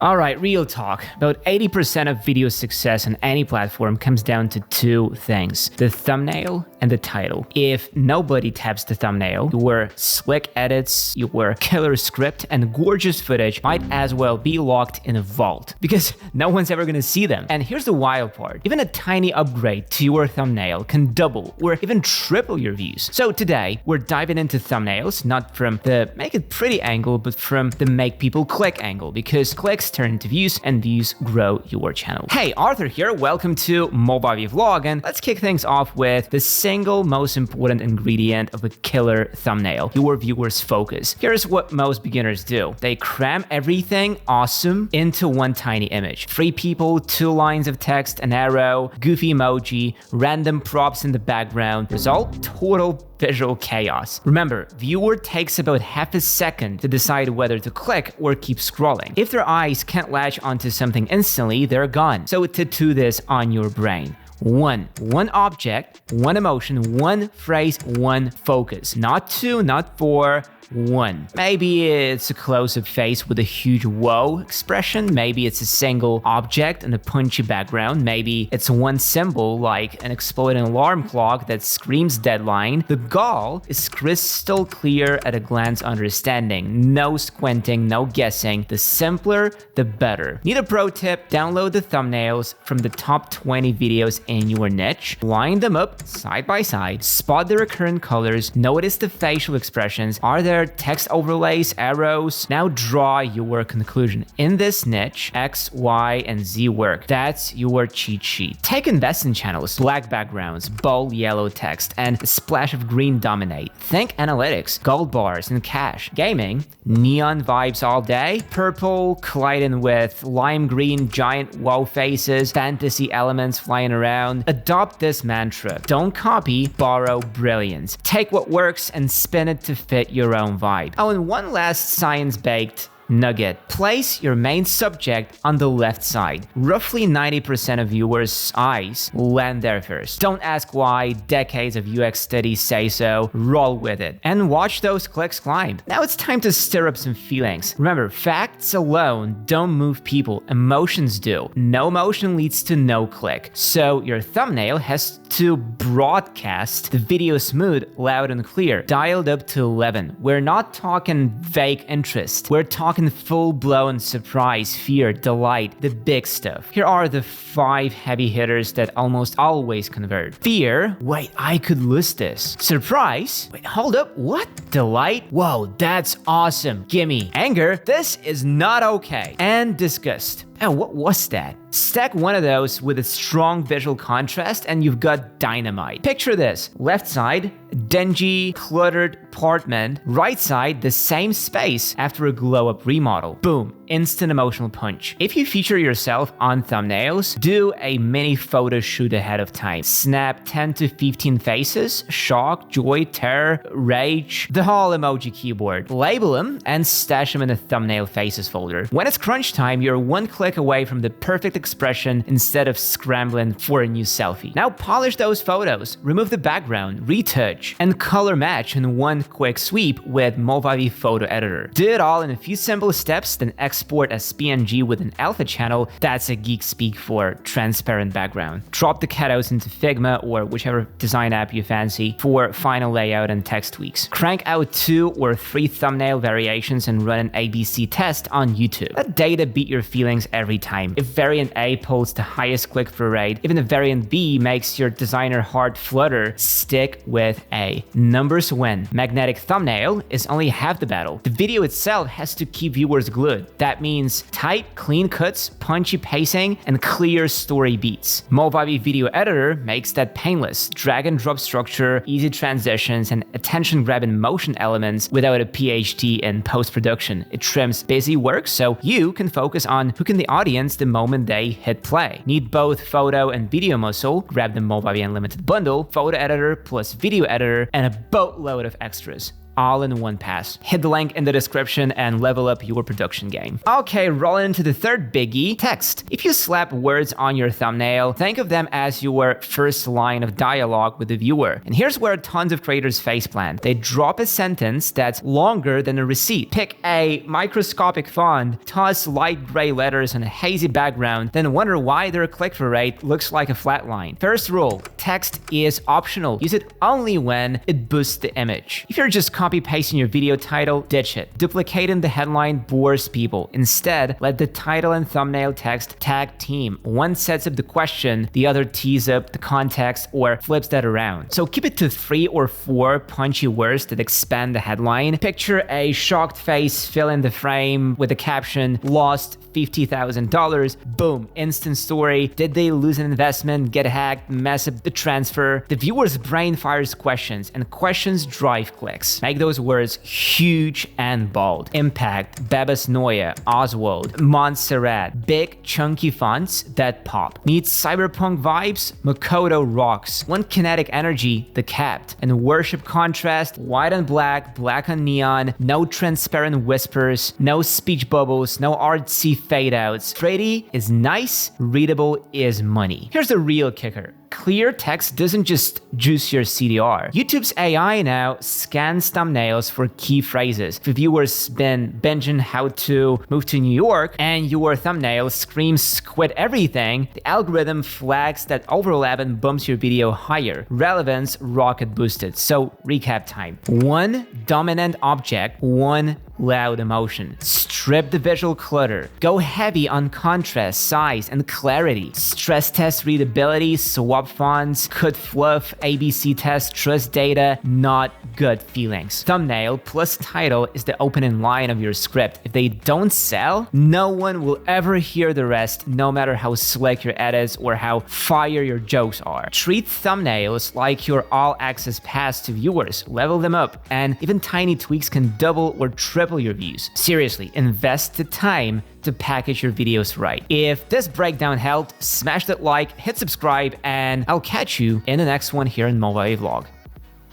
Alright, real talk. About 80% of video success on any platform comes down to two things: the thumbnail and the title. If nobody taps the thumbnail, your slick edits, your killer script, and gorgeous footage might as well be locked in a vault, because no one's ever gonna see them. And here's the wild part: even a tiny upgrade to your thumbnail can double or even triple your views. So today, we're diving into thumbnails, not from the make it pretty angle, but from the make people click angle, because clicks turn into views and views grow your channel. Hey, Arthur here, welcome to Movavi vlog, and let's kick things off with the single most important ingredient of a killer thumbnail: your viewers' focus. Here's what most beginners do: they cram everything awesome into one tiny image. 3 people, 2 lines of text, an arrow, goofy emoji, random props in the background. Result: total visual chaos. Remember, viewer takes about half a second to decide whether to click or keep scrolling. If their eyes can't latch onto something instantly, they're gone. So tattoo this on your brain: one object, one emotion, one phrase, one focus. Not 2, not 4, 1. Maybe it's a close-up face with a huge whoa expression. Maybe it's a single object and a punchy background. Maybe it's one symbol like an exploding alarm clock that screams deadline. The goal is crystal clear at a glance understanding. No squinting, no guessing. The simpler, the better. Need a pro tip? Download the thumbnails from the top 20 videos in your niche. Line them up side by side. Spot the recurrent colors. Notice the facial expressions. Are there text overlays, arrows? Now draw your conclusion. In this niche, X, Y, and Z work. That's your cheat sheet. Take investment channels: black backgrounds, bold yellow text, and a splash of green dominate. Think analytics: gold bars and cash. Gaming: neon vibes all day, purple colliding with lime green giant wow faces, fantasy elements flying around. Adopt this mantra: don't copy, borrow brilliance. Take what works and spin it to fit your own vibe. Oh, and one last science-baked nugget: place your main subject on the left side. Roughly 90% of viewers' eyes will land there first. Don't ask why, decades of UX studies say so. Roll with it and watch those clicks climb. Now it's time to stir up some feelings. Remember, facts alone don't move people, emotions do. No motion leads to no click. So your thumbnail has to broadcast the video smooth, loud, and clear, dialed up to 11. We're not talking vague interest. We're talking full-blown surprise, fear, delight, the big stuff. Here are the 5 heavy hitters that almost always convert. Fear: wait, I could lose this. Surprise: wait, hold up, what? Delight: whoa, that's awesome, gimme. Anger: this is not okay. And disgust: oh, what was that? Stack one of those with a strong visual contrast and you've got dynamite. Picture this: left side, dingy, cluttered apartment. Right side, the same space after a glow-up remodel. Boom, instant emotional punch. If you feature yourself on thumbnails, do a mini photo shoot ahead of time. Snap 10 to 15 faces: shock, joy, terror, rage, the whole emoji keyboard. Label them and stash them in the thumbnail faces folder. When it's crunch time, you're one click away from the perfect expression instead of scrambling for a new selfie. Now polish those photos, remove the background, retouch, and color match in one quick sweep with Movavi photo editor. Do it all in a few simple steps, then export as PNG with an alpha channel. That's a geek speak for transparent background. Drop the cutout into Figma or whichever design app you fancy for final layout and text tweaks. Crank out 2 or 3 thumbnail variations and run an ABC test on YouTube. Let data beat your feelings every time. If variant A pulls the highest click-through rate, even if variant B makes your designer heart flutter, stick with A. Numbers win. Magnetic thumbnail is only half the battle. The video itself has to keep viewers glued. That means tight, clean cuts, punchy pacing, and clear story beats. Movavi video editor makes that painless. Drag and drop structure, easy transitions, and attention-grabbing motion elements without a PhD in post-production. It trims busy work so you can focus on hooking the audience the moment they hit play. Need both photo and video muscle? Grab the Movavi Unlimited bundle, photo editor plus video editor, and a boatload of extras. all in one pass. Hit the link in the description and level up your production game. Okay, rolling into the third biggie, text. If you slap words on your thumbnail, think of them as your first line of dialogue with the viewer. And here's where tons of creators faceplant. They drop a sentence that's longer than a receipt. Pick a microscopic font, toss light gray letters on a hazy background, then wonder why their click-through rate looks like a flat line. First rule, text is optional. Use it only when it boosts the image. If you're just copy-pasting your video title, ditch it. Duplicating the headline bores people. Instead, let the title and thumbnail text tag team. One sets up the question, the other tees up the context or flips that around. So keep it to 3 or 4 punchy words that expand the headline. Picture a shocked face fill in the frame with the caption, "Lost $50,000. Boom, instant story. Did they lose an investment, get hacked, mess up the transfer? The viewer's brain fires questions, and questions drive clicks. Make those words huge and bold. Impact, Babas Noya, Oswald, Montserrat. Big, chunky fonts that pop. Need cyberpunk vibes? Makoto rocks. Want kinetic energy? The Capped. And worship contrast? White on black, black on neon. No transparent whispers. No speech bubbles. No artsy fade outs. Pretty is nice, readable is money. Here's the real kicker. Clear text doesn't just juice your CDR. YouTube's AI now scans thumbnails for key phrases. If a viewer's been binging how to move to New York and your thumbnail screams quit everything, the algorithm flags that overlap and bumps your video higher. Relevance rocket boosted. So recap time. 1 dominant object, 1 loud emotion. Strip the visual clutter. Go heavy on contrast, size, and clarity. Stress test readability, swap fonts, cut fluff, ABC test, trust data, not good feelings. Thumbnail plus title is the opening line of your script. If they don't sell, no one will ever hear the rest, no matter how slick your edits or how fire your jokes are. Treat thumbnails like your all-access pass to viewers. Level them up, and even tiny tweaks can double or triple your views. Seriously, invest the time to package your videos right. If this breakdown helped, smash that like, hit subscribe, and I'll catch you in the next one here in Movavi Vlog.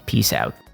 Peace out.